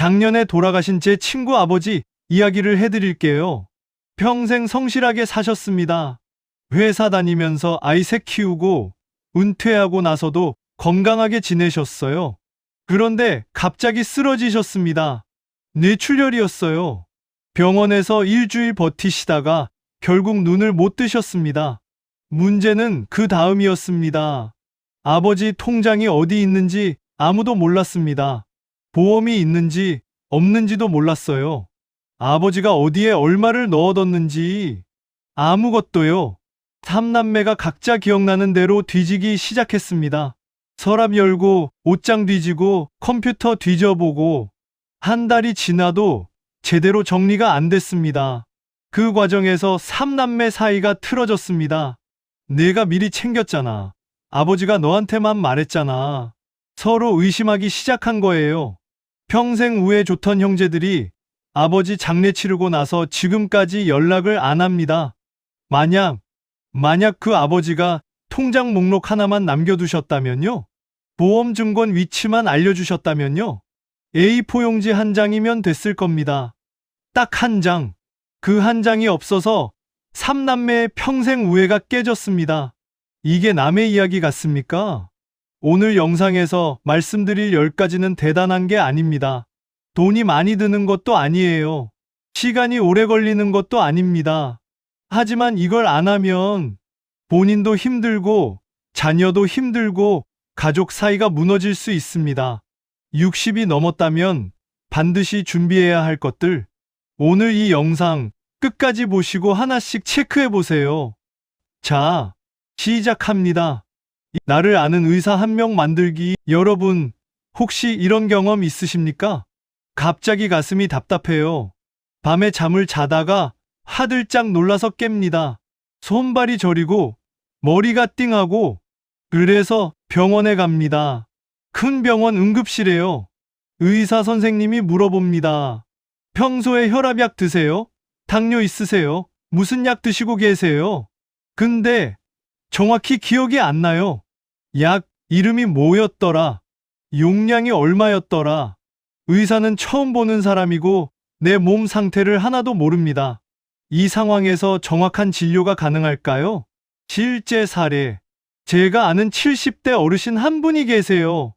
작년에 돌아가신 제 친구 아버지 이야기를 해드릴게요. 평생 성실하게 사셨습니다. 회사 다니면서 아이 셋 키우고 은퇴하고 나서도 건강하게 지내셨어요. 그런데 갑자기 쓰러지셨습니다. 뇌출혈이었어요. 병원에서 일주일 버티시다가 결국 눈을 못 뜨셨습니다. 문제는 그 다음이었습니다. 아버지 통장이 어디 있는지 아무도 몰랐습니다. 보험이 있는지 없는지도 몰랐어요. 아버지가 어디에 얼마를 넣어뒀는지 아무것도요. 삼남매가 각자 기억나는 대로 뒤지기 시작했습니다. 서랍 열고 옷장 뒤지고 컴퓨터 뒤져보고 한 달이 지나도 제대로 정리가 안 됐습니다. 그 과정에서 삼남매 사이가 틀어졌습니다. 내가 미리 챙겼잖아. 아버지가 너한테만 말했잖아. 서로 의심하기 시작한 거예요. 평생 우애 좋던 형제들이 아버지 장례 치르고 나서 지금까지 연락을 안 합니다. 만약 그 아버지가 통장 목록 하나만 남겨두셨다면요? 보험 증권 위치만 알려주셨다면요? A4 용지 한 장이면 됐을 겁니다. 딱 한 장. 그 한 장이 없어서 삼남매의 평생 우애가 깨졌습니다. 이게 남의 이야기 같습니까? 오늘 영상에서 말씀드릴 10가지는 대단한 게 아닙니다. 돈이 많이 드는 것도 아니에요. 시간이 오래 걸리는 것도 아닙니다. 하지만 이걸 안 하면 본인도 힘들고 자녀도 힘들고 가족 사이가 무너질 수 있습니다. 60이 넘었다면 반드시 준비해야 할 것들. 오늘 이 영상 끝까지 보시고 하나씩 체크해 보세요. 자, 시작합니다. 나를 아는 의사 한 명 만들기. 여러분, 혹시 이런 경험 있으십니까? 갑자기 가슴이 답답해요. 밤에 잠을 자다가 화들짝 놀라서 깹니다. 손발이 저리고 머리가 띵하고 그래서 병원에 갑니다. 큰 병원 응급실에요. 의사 선생님이 물어봅니다. 평소에 혈압약 드세요? 당뇨 있으세요? 무슨 약 드시고 계세요? 근데 정확히 기억이 안 나요. 약 이름이 뭐였더라? 용량이 얼마였더라? 의사는 처음 보는 사람이고 내 몸 상태를 하나도 모릅니다. 이 상황에서 정확한 진료가 가능할까요? 실제 사례. 제가 아는 70대 어르신 한 분이 계세요.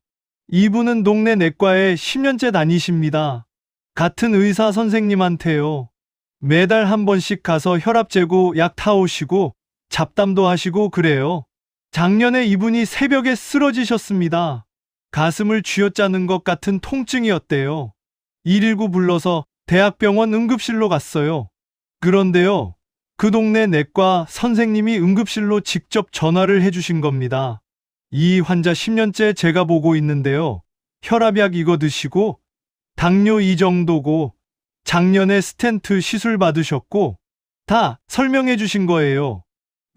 이분은 동네 내과에 10년째 다니십니다. 같은 의사 선생님한테요. 매달 한 번씩 가서 혈압 재고 약 타오시고 잡담도 하시고 그래요. 작년에 이분이 새벽에 쓰러지셨습니다. 가슴을 쥐어짜는 것 같은 통증이었대요. 119 불러서 대학병원 응급실로 갔어요. 그런데요, 그 동네 내과 선생님이 응급실로 직접 전화를 해주신 겁니다. 이 환자 10년째 제가 보고 있는데요. 혈압약 이거 드시고 당뇨 이 정도고 작년에 스텐트 시술 받으셨고 다 설명해 주신 거예요.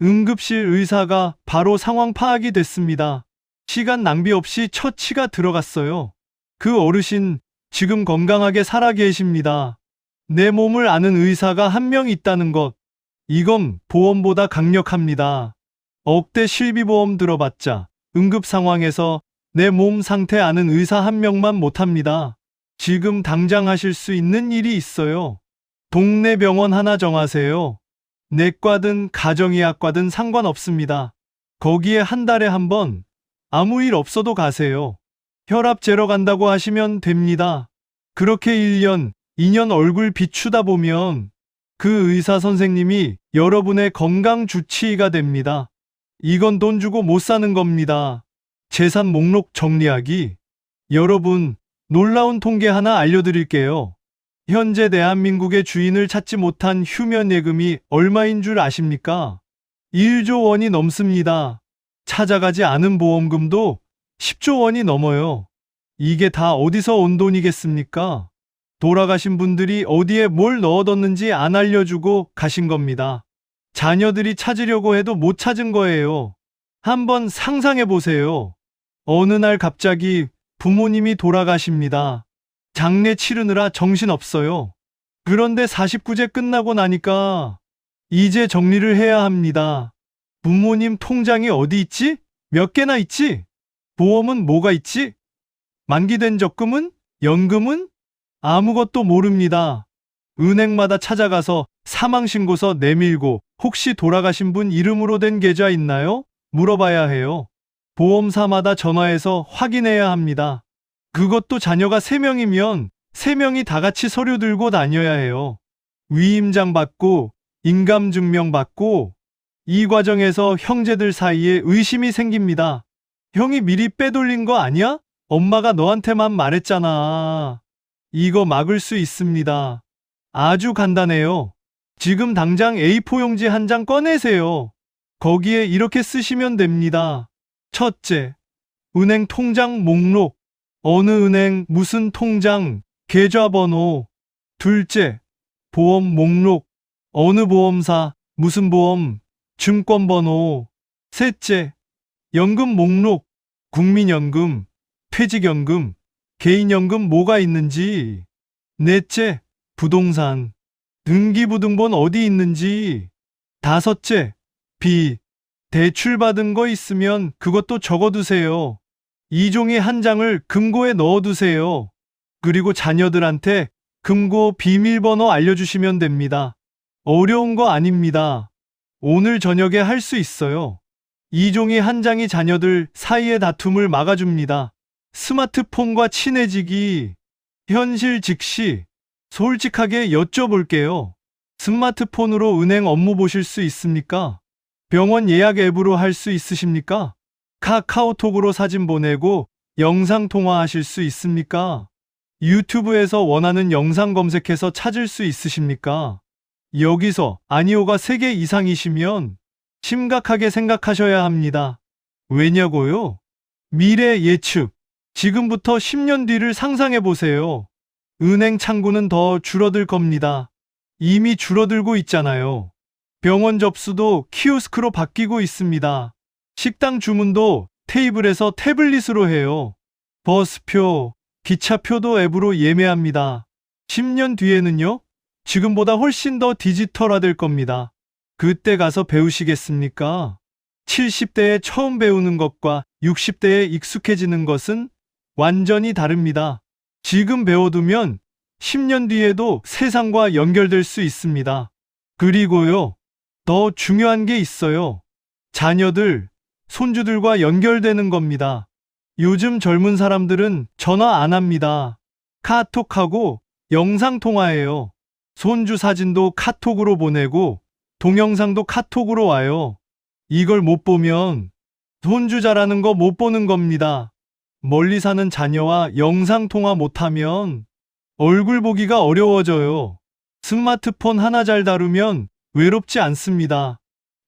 응급실 의사가 바로 상황 파악이 됐습니다. 시간 낭비 없이 처치가 들어갔어요. 그 어르신 지금 건강하게 살아 계십니다. 내 몸을 아는 의사가 한 명 있다는 것. 이건 보험보다 강력합니다. 억대 실비보험 들어봤자 응급 상황에서 내 몸 상태 아는 의사 한 명만 못합니다. 지금 당장 하실 수 있는 일이 있어요. 동네 병원 하나 정하세요. 내과든 가정의학과든 상관없습니다. 거기에 한 달에 한 번 아무 일 없어도 가세요. 혈압 재러 간다고 하시면 됩니다. 그렇게 1년, 2년 얼굴 비추다 보면 그 의사 선생님이 여러분의 건강 주치의가 됩니다. 이건 돈 주고 못 사는 겁니다. 재산 목록 정리하기. 여러분, 놀라운 통계 하나 알려드릴게요. 현재 대한민국의 주인을 찾지 못한 휴면 예금이 얼마인 줄 아십니까? 1조 원이 넘습니다. 찾아가지 않은 보험금도 10조 원이 넘어요. 이게 다 어디서 온 돈이겠습니까? 돌아가신 분들이 어디에 뭘 넣어뒀는지 안 알려주고 가신 겁니다. 자녀들이 찾으려고 해도 못 찾은 거예요. 한번 상상해 보세요. 어느 날 갑자기 부모님이 돌아가십니다. 장례 치르느라 정신없어요. 그런데 49제 끝나고 나니까 이제 정리를 해야 합니다. 부모님 통장이 어디 있지? 몇 개나 있지? 보험은 뭐가 있지? 만기된 적금은? 연금은? 아무것도 모릅니다. 은행마다 찾아가서 사망신고서 내밀고 혹시 돌아가신 분 이름으로 된 계좌 있나요? 물어봐야 해요. 보험사마다 전화해서 확인해야 합니다. 그것도 자녀가 3명이면 3명이 다 같이 서류 들고 다녀야 해요. 위임장 받고 인감증명 받고 이 과정에서 형제들 사이에 의심이 생깁니다. 형이 미리 빼돌린 거 아니야? 엄마가 너한테만 말했잖아. 이거 막을 수 있습니다. 아주 간단해요. 지금 당장 A4 용지 한 장 꺼내세요. 거기에 이렇게 쓰시면 됩니다. 첫째, 은행 통장 목록. 어느 은행, 무슨 통장, 계좌번호. 둘째, 보험 목록. 어느 보험사, 무슨 보험, 증권번호. 셋째, 연금 목록. 국민연금, 퇴직연금, 개인연금 뭐가 있는지. 넷째, 부동산, 등기부등본 어디 있는지. 다섯째, 빚, 대출 받은 거 있으면 그것도 적어두세요. 이 종이 한 장을 금고에 넣어두세요. 그리고 자녀들한테 금고 비밀번호 알려주시면 됩니다. 어려운 거 아닙니다. 오늘 저녁에 할 수 있어요. 이 종이 한 장이 자녀들 사이의 다툼을 막아줍니다. 스마트폰과 친해지기. 현실 직시. 솔직하게 여쭤볼게요. 스마트폰으로 은행 업무 보실 수 있습니까? 병원 예약 앱으로 할 수 있으십니까? 카카오톡으로 사진 보내고 영상 통화하실 수 있습니까? 유튜브에서 원하는 영상 검색해서 찾을 수 있으십니까? 여기서 아니오가 3개 이상이시면 심각하게 생각하셔야 합니다. 왜냐고요? 미래 예측. 지금부터 10년 뒤를 상상해 보세요. 은행 창구는 더 줄어들 겁니다. 이미 줄어들고 있잖아요. 병원 접수도 키오스크로 바뀌고 있습니다. 식당 주문도 테이블에서 태블릿으로 해요. 버스표, 기차표도 앱으로 예매합니다. 10년 뒤에는요? 지금보다 훨씬 더 디지털화될 겁니다. 그때 가서 배우시겠습니까? 70대에 처음 배우는 것과 60대에 익숙해지는 것은 완전히 다릅니다. 지금 배워두면 10년 뒤에도 세상과 연결될 수 있습니다. 그리고요, 더 중요한 게 있어요. 자녀들, 손주들과 연결되는 겁니다. 요즘 젊은 사람들은 전화 안 합니다. 카톡하고 영상통화해요. 손주 사진도 카톡으로 보내고 동영상도 카톡으로 와요. 이걸 못 보면 손주 자라는 거 못 보는 겁니다. 멀리 사는 자녀와 영상통화 못하면 얼굴 보기가 어려워져요. 스마트폰 하나 잘 다루면 외롭지 않습니다.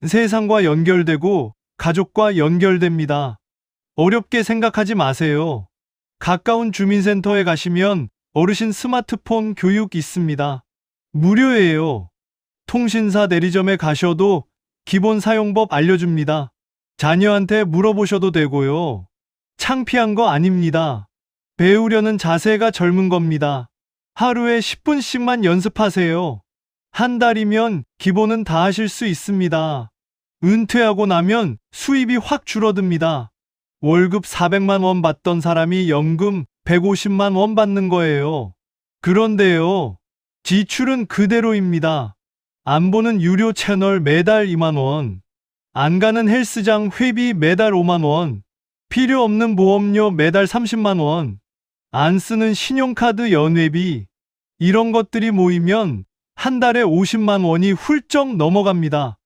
세상과 연결되고 가족과 연결됩니다. 어렵게 생각하지 마세요. 가까운 주민센터에 가시면 어르신 스마트폰 교육 있습니다. 무료예요. 통신사 대리점에 가셔도 기본 사용법 알려줍니다. 자녀한테 물어보셔도 되고요. 창피한 거 아닙니다. 배우려는 자세가 젊은 겁니다. 하루에 10분씩만 연습하세요. 한 달이면 기본은 다 하실 수 있습니다. 은퇴하고 나면 수입이 확 줄어듭니다. 월급 400만 원 받던 사람이 연금 150만 원 받는 거예요. 그런데요, 지출은 그대로입니다. 안 보는 유료 채널 매달 2만 원, 안 가는 헬스장 회비 매달 5만 원, 필요 없는 보험료 매달 30만 원, 안 쓰는 신용카드 연회비, 이런 것들이 모이면 한 달에 50만 원이 훌쩍 넘어갑니다.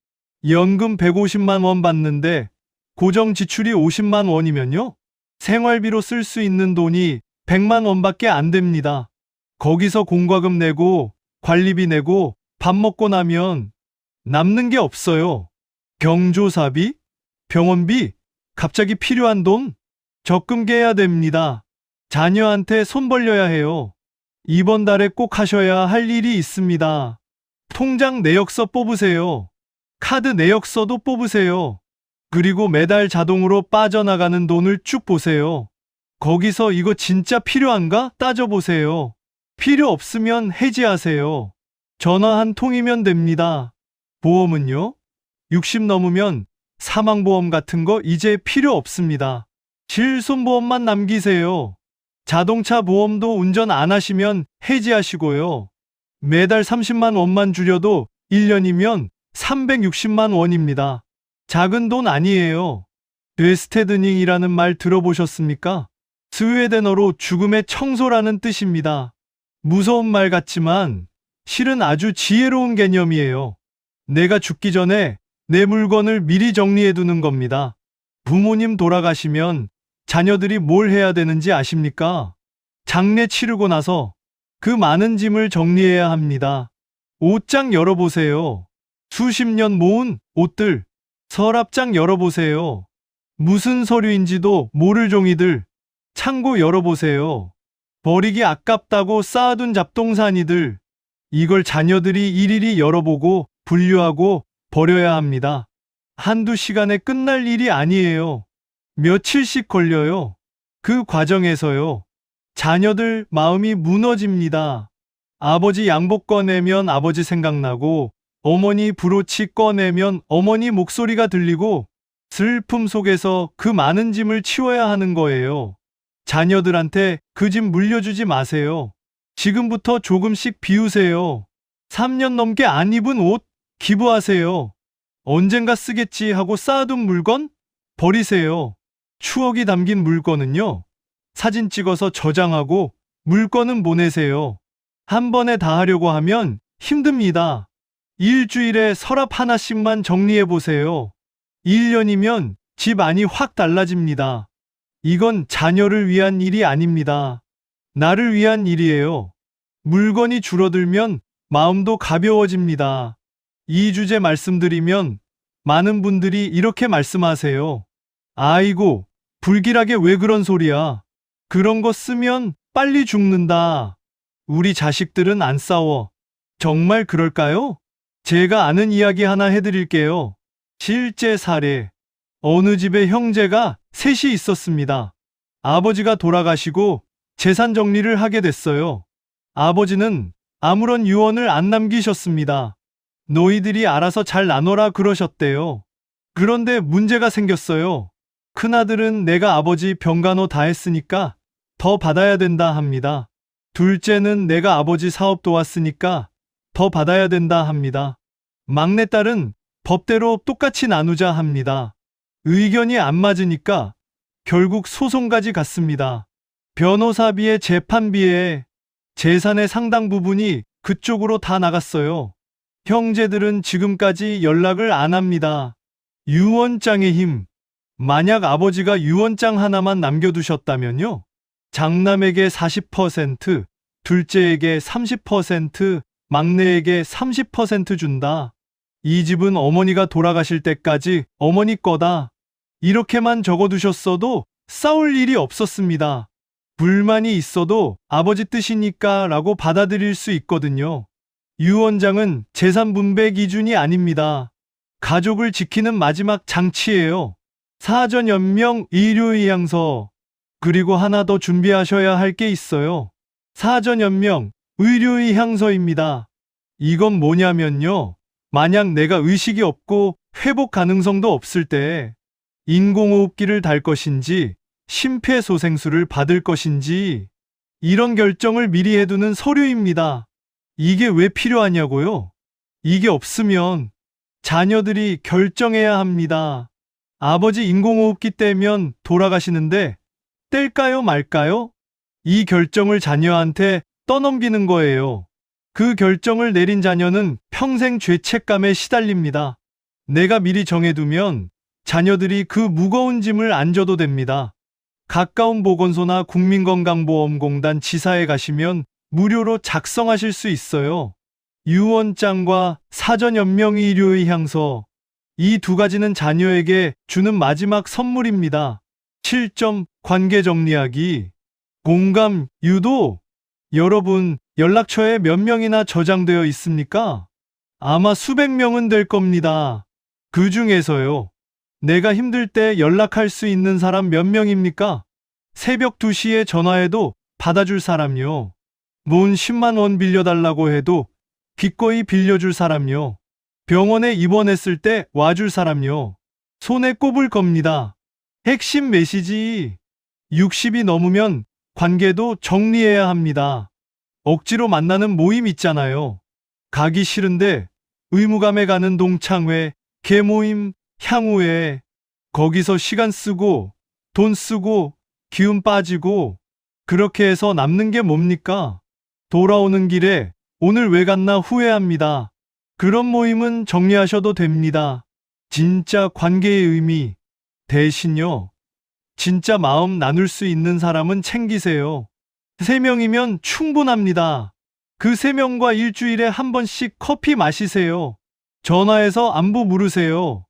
연금 150만 원 받는데 고정 지출이 50만 원이면요? 생활비로 쓸 수 있는 돈이 100만 원밖에 안 됩니다. 거기서 공과금 내고 관리비 내고 밥 먹고 나면 남는 게 없어요. 경조사비? 병원비? 갑자기 필요한 돈? 적금 깨야 됩니다. 자녀한테 손 벌려야 해요. 이번 달에 꼭 하셔야 할 일이 있습니다. 통장 내역서 뽑으세요. 카드 내역서도 뽑으세요. 그리고 매달 자동으로 빠져나가는 돈을 쭉 보세요. 거기서 이거 진짜 필요한가 따져보세요. 필요 없으면 해지하세요. 전화 한 통이면 됩니다. 보험은요? 60 넘으면 사망보험 같은 거 이제 필요 없습니다. 실손보험만 남기세요. 자동차 보험도 운전 안 하시면 해지하시고요. 매달 30만 원만 줄여도 1년이면 360만 원입니다. 작은 돈 아니에요. 뇌스테드닝이라는 말 들어보셨습니까? 스웨덴어로 죽음의 청소라는 뜻입니다. 무서운 말 같지만 실은 아주 지혜로운 개념이에요. 내가 죽기 전에 내 물건을 미리 정리해 두는 겁니다. 부모님 돌아가시면 자녀들이 뭘 해야 되는지 아십니까? 장례 치르고 나서 그 많은 짐을 정리해야 합니다. 옷장 열어보세요. 수십 년 모은 옷들. 서랍장 열어보세요. 무슨 서류인지도 모를 종이들. 창고 열어보세요. 버리기 아깝다고 쌓아둔 잡동사니들. 이걸 자녀들이 일일이 열어보고 분류하고 버려야 합니다. 한두 시간에 끝날 일이 아니에요. 며칠씩 걸려요. 그 과정에서요. 자녀들 마음이 무너집니다. 아버지 양복 꺼내면 아버지 생각나고, 어머니 브로치 꺼내면 어머니 목소리가 들리고, 슬픔 속에서 그 많은 짐을 치워야 하는 거예요. 자녀들한테 그 짐 물려주지 마세요. 지금부터 조금씩 비우세요. 3년 넘게 안 입은 옷 기부하세요. 언젠가 쓰겠지 하고 쌓아둔 물건 버리세요. 추억이 담긴 물건은요. 사진 찍어서 저장하고 물건은 보내세요. 한 번에 다 하려고 하면 힘듭니다. 일주일에 서랍 하나씩만 정리해 보세요. 1년이면 집 안이 확 달라집니다. 이건 자녀를 위한 일이 아닙니다. 나를 위한 일이에요. 물건이 줄어들면 마음도 가벼워집니다. 이 주제 말씀드리면 많은 분들이 이렇게 말씀하세요. 아이고, 불길하게 왜 그런 소리야. 그런 거 쓰면 빨리 죽는다. 우리 자식들은 안 싸워. 정말 그럴까요? 제가 아는 이야기 하나 해드릴게요. 실제 사례. 어느 집에 형제가 셋이 있었습니다. 아버지가 돌아가시고 재산 정리를 하게 됐어요. 아버지는 아무런 유언을 안 남기셨습니다. 너희들이 알아서 잘 나눠라 그러셨대요. 그런데 문제가 생겼어요. 큰아들은 내가 아버지 병간호 다 했으니까 더 받아야 된다 합니다. 둘째는 내가 아버지 사업 도왔으니까 더 받아야 된다 합니다. 막내딸은 법대로 똑같이 나누자 합니다. 의견이 안 맞으니까 결국 소송까지 갔습니다. 변호사비에 재판비에 재산의 상당 부분이 그쪽으로 다 나갔어요. 형제들은 지금까지 연락을 안 합니다. 유언장의 힘. 만약 아버지가 유언장 하나만 남겨두셨다면요. 장남에게 40%, 둘째에게 30%, 막내에게 30% 준다. 이 집은 어머니가 돌아가실 때까지 어머니 거다. 이렇게만 적어두셨어도 싸울 일이 없었습니다. 불만이 있어도 아버지 뜻이니까 라고 받아들일 수 있거든요. 유언장은 재산 분배 기준이 아닙니다. 가족을 지키는 마지막 장치예요. 사전연명 의료의향서. 그리고 하나 더 준비하셔야 할 게 있어요. 사전연명 의료의향서입니다. 이건 뭐냐면요. 만약 내가 의식이 없고 회복 가능성도 없을 때 인공호흡기를 달 것인지 심폐소생술을 받을 것인지 이런 결정을 미리 해두는 서류입니다. 이게 왜 필요하냐고요? 이게 없으면 자녀들이 결정해야 합니다. 아버지 인공호흡기 떼면 돌아가시는데 뗄까요 말까요? 이 결정을 자녀한테 떠넘기는 거예요. 그 결정을 내린 자녀는 평생 죄책감에 시달립니다. 내가 미리 정해두면 자녀들이 그 무거운 짐을 안 져도 됩니다. 가까운 보건소나 국민건강보험공단 지사에 가시면 무료로 작성하실 수 있어요. 유언장과 사전연명의료의향서. 이 두 가지는 자녀에게 주는 마지막 선물입니다. 7점 관계 정리하기. 공감, 유도. 여러분, 연락처에 몇 명이나 저장되어 있습니까? 아마 수백 명은 될 겁니다. 그 중에서요. 내가 힘들 때 연락할 수 있는 사람 몇 명입니까? 새벽 2시에 전화해도 받아줄 사람요. 돈 10만 원 빌려달라고 해도 기꺼이 빌려줄 사람요. 병원에 입원했을 때 와줄 사람요. 손에 꼽을 겁니다. 핵심 메시지. 60이 넘으면 관계도 정리해야 합니다. 억지로 만나는 모임 있잖아요. 가기 싫은데 의무감에 가는 동창회, 개모임, 향후회. 거기서 시간 쓰고 돈 쓰고 기운 빠지고 그렇게 해서 남는 게 뭡니까? 돌아오는 길에 오늘 왜 갔나 후회합니다. 그런 모임은 정리하셔도 됩니다. 진짜 관계의 의미. 대신요. 진짜 마음 나눌 수 있는 사람은 챙기세요. 3명이면 충분합니다. 그 3명과 일주일에 한 번씩 커피 마시세요. 전화해서 안부 물으세요.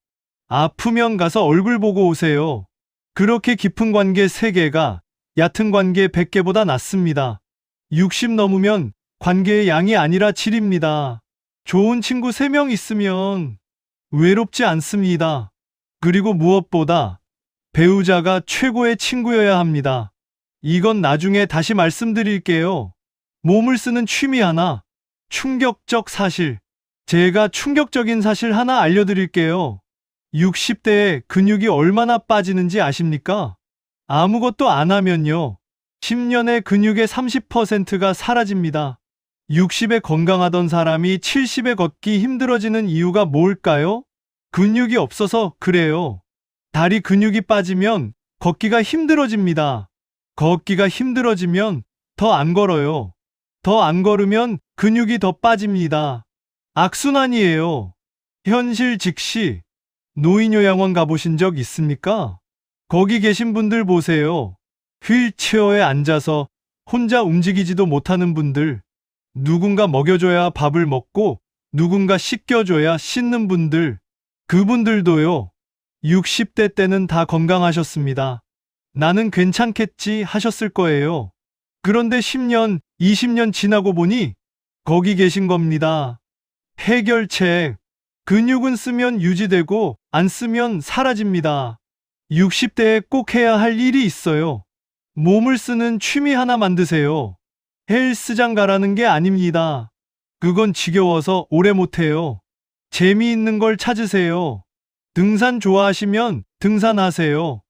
아프면 가서 얼굴 보고 오세요. 그렇게 깊은 관계 3개가 얕은 관계 100개보다 낫습니다. 60 넘으면 관계의 양이 아니라 질입니다. 좋은 친구 3명 있으면 외롭지 않습니다. 그리고 무엇보다 배우자가 최고의 친구여야 합니다. 이건 나중에 다시 말씀드릴게요. 몸을 쓰는 취미 하나, 충격적 사실. 제가 충격적인 사실 하나 알려드릴게요. 60대에 근육이 얼마나 빠지는지 아십니까? 아무것도 안 하면요. 10년의 근육의 30%가 사라집니다. 60에 건강하던 사람이 70에 걷기 힘들어지는 이유가 뭘까요? 근육이 없어서 그래요. 다리 근육이 빠지면 걷기가 힘들어집니다. 걷기가 힘들어지면 더 안 걸어요. 더 안 걸으면 근육이 더 빠집니다. 악순환이에요. 현실 직시. 노인요양원 가보신 적 있습니까? 거기 계신 분들 보세요. 휠체어에 앉아서 혼자 움직이지도 못하는 분들. 누군가 먹여줘야 밥을 먹고 누군가 씻겨줘야 씻는 분들. 그분들도요. 60대 때는 다 건강하셨습니다. 나는 괜찮겠지 하셨을 거예요. 그런데 10년, 20년 지나고 보니 거기 계신 겁니다. 해결책. 근육은 쓰면 유지되고 안 쓰면 사라집니다. 60대에 꼭 해야 할 일이 있어요. 몸을 쓰는 취미 하나 만드세요. 헬스장 가라는 게 아닙니다. 그건 지겨워서 오래 못해요. 재미있는 걸 찾으세요. 등산 좋아하시면 등산하세요.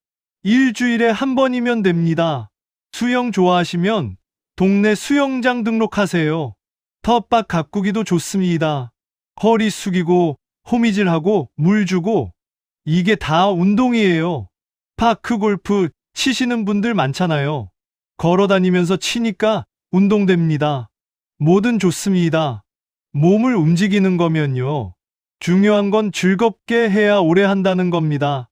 일주일에 한 번이면 됩니다. 수영 좋아하시면 동네 수영장 등록하세요. 텃밭 가꾸기도 좋습니다. 허리 숙이고 호미질하고 물 주고 이게 다 운동이에요. 파크 골프 치시는 분들 많잖아요. 걸어 다니면서 치니까 운동됩니다. 뭐든 좋습니다. 몸을 움직이는 거면요. 중요한 건 즐겁게 해야 오래 한다는 겁니다.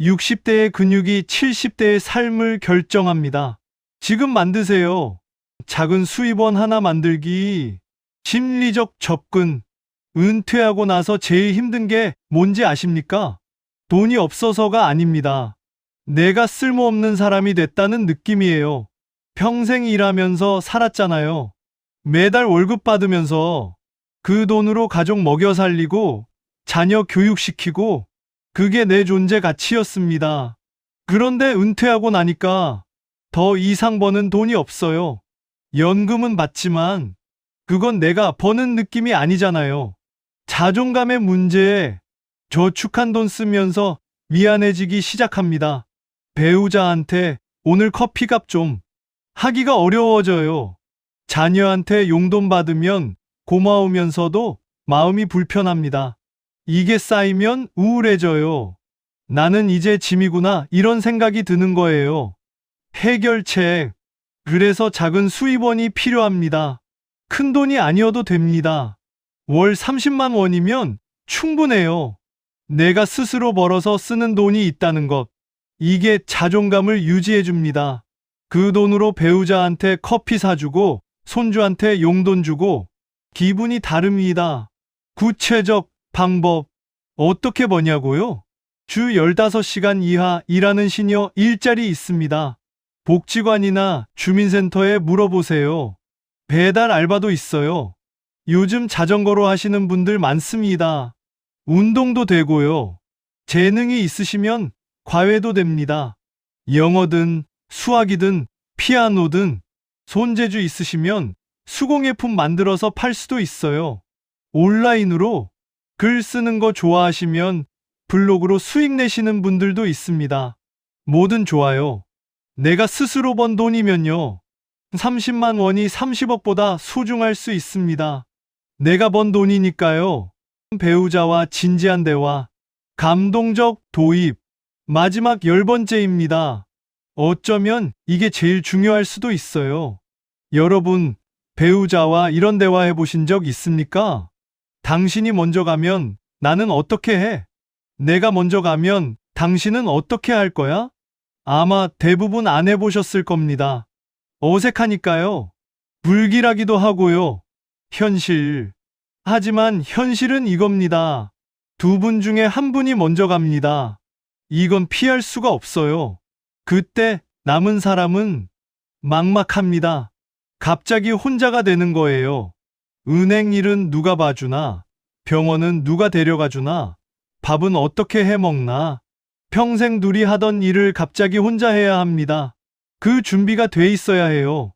60대의 근육이 70대의 삶을 결정합니다. 지금 만드세요. 작은 수입원 하나 만들기. 심리적 접근. 은퇴하고 나서 제일 힘든 게 뭔지 아십니까? 돈이 없어서가 아닙니다. 내가 쓸모없는 사람이 됐다는 느낌이에요. 평생 일하면서 살았잖아요. 매달 월급 받으면서 그 돈으로 가족 먹여 살리고 자녀 교육시키고 그게 내 존재 가치였습니다. 그런데 은퇴하고 나니까 더 이상 버는 돈이 없어요. 연금은 받지만 그건 내가 버는 느낌이 아니잖아요. 자존감의 문제에 저축한 돈 쓰면서 미안해지기 시작합니다. 배우자한테 오늘 커피값 좀 하기가 어려워져요. 자녀한테 용돈 받으면 고마우면서도 마음이 불편합니다. 이게 쌓이면 우울해져요. 나는 이제 짐이구나 이런 생각이 드는 거예요. 해결책. 그래서 작은 수입원이 필요합니다. 큰 돈이 아니어도 됩니다. 월 30만 원이면 충분해요. 내가 스스로 벌어서 쓰는 돈이 있다는 것. 이게 자존감을 유지해 줍니다. 그 돈으로 배우자한테 커피 사주고 손주한테 용돈 주고 기분이 다릅니다. 구체적 방법. 어떻게 버냐고요? 주 15시간 이하 일하는 시니어 일자리 있습니다. 복지관이나 주민센터에 물어보세요. 배달 알바도 있어요. 요즘 자전거로 하시는 분들 많습니다. 운동도 되고요. 재능이 있으시면 과외도 됩니다. 영어든 수학이든 피아노든 손재주 있으시면 수공예품 만들어서 팔 수도 있어요. 온라인으로 글 쓰는 거 좋아하시면 블로그로 수익 내시는 분들도 있습니다. 뭐든 좋아요. 내가 스스로 번 돈이면요. 30만 원이 30억보다 소중할 수 있습니다. 내가 번 돈이니까요. 배우자와 진지한 대화, 감동적 도입, 마지막 10번째입니다. 어쩌면 이게 제일 중요할 수도 있어요. 여러분, 배우자와 이런 대화 해보신 적 있습니까? 당신이 먼저 가면 나는 어떻게 해? 내가 먼저 가면 당신은 어떻게 할 거야? 아마 대부분 안 해보셨을 겁니다. 어색하니까요. 불길하기도 하고요. 현실. 하지만 현실은 이겁니다. 두 분 중에 한 분이 먼저 갑니다. 이건 피할 수가 없어요. 그때 남은 사람은 막막합니다. 갑자기 혼자가 되는 거예요. 은행 일은 누가 봐주나? 병원은 누가 데려가 주나? 밥은 어떻게 해 먹나? 평생 둘이 하던 일을 갑자기 혼자 해야 합니다. 그 준비가 돼 있어야 해요.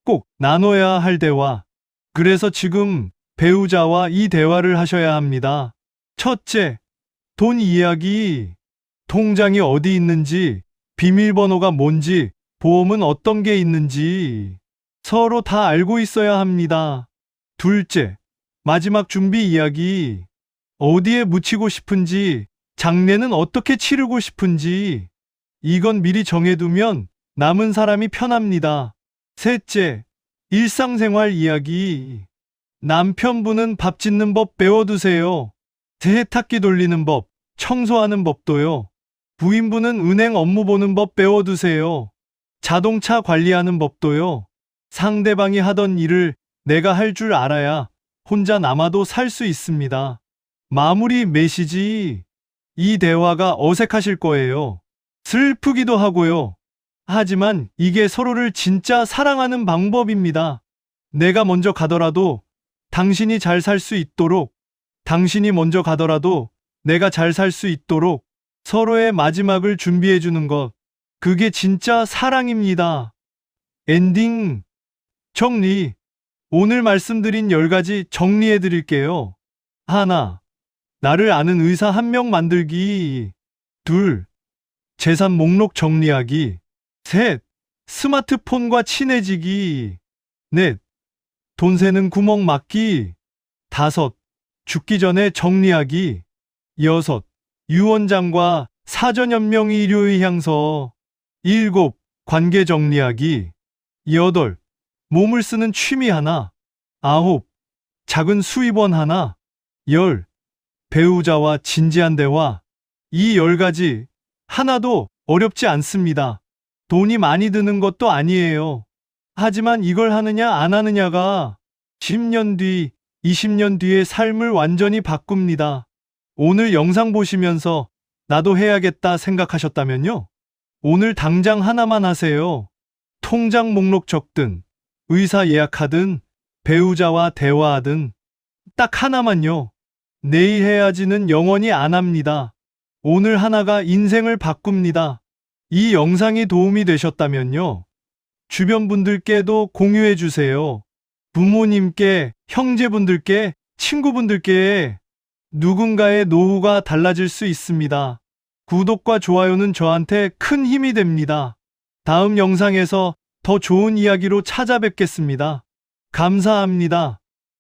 꼭 나눠야 할 대화. 그래서 지금 배우자와 이 대화를 하셔야 합니다. 첫째, 돈 이야기. 통장이 어디 있는지, 비밀번호가 뭔지, 보험은 어떤 게 있는지 서로 다 알고 있어야 합니다. 둘째, 마지막 준비 이야기. 어디에 묻히고 싶은지, 장례는 어떻게 치르고 싶은지, 이건 미리 정해두면 남은 사람이 편합니다. 셋째, 일상생활 이야기. 남편분은 밥 짓는 법 배워두세요. 세탁기 돌리는 법, 청소하는 법도요. 부인분은 은행 업무 보는 법 배워두세요. 자동차 관리하는 법도요. 상대방이 하던 일을 내가 할 줄 알아야 혼자 남아도 살 수 있습니다. 마무리 메시지. 이 대화가 어색하실 거예요. 슬프기도 하고요. 하지만 이게 서로를 진짜 사랑하는 방법입니다. 내가 먼저 가더라도 당신이 잘 살 수 있도록, 당신이 먼저 가더라도 내가 잘 살 수 있도록 서로의 마지막을 준비해 주는 것. 그게 진짜 사랑입니다. 엔딩. 정리. 오늘 말씀드린 10가지 정리해 드릴게요. 하나, 나를 아는 의사 한 명 만들기. 둘, 재산 목록 정리하기. 셋, 스마트폰과 친해지기. 넷, 돈 새는 구멍 막기. 다섯, 죽기 전에 정리하기. 여섯, 유언장과 사전연명 일요의 향서. 일곱, 관계 정리하기. 여덟, 몸을 쓰는 취미 하나. 아홉, 작은 수입원 하나. 열, 배우자와 진지한 대화. 이 10가지 하나도 어렵지 않습니다. 돈이 많이 드는 것도 아니에요. 하지만 이걸 하느냐 안 하느냐가 10년 뒤, 20년 뒤의 삶을 완전히 바꿉니다. 오늘 영상 보시면서 나도 해야겠다 생각하셨다면요. 오늘 당장 하나만 하세요. 통장 목록 적든, 의사 예약하든, 배우자와 대화하든 딱 하나만요. 내일 해야지는 영원히 안 합니다. 오늘 하나가 인생을 바꿉니다. 이 영상이 도움이 되셨다면요. 주변 분들께도 공유해 주세요. 부모님께, 형제분들께, 친구분들께. 누군가의 노후가 달라질 수 있습니다. 구독과 좋아요는 저한테 큰 힘이 됩니다. 다음 영상에서 더 좋은 이야기로 찾아뵙겠습니다. 감사합니다.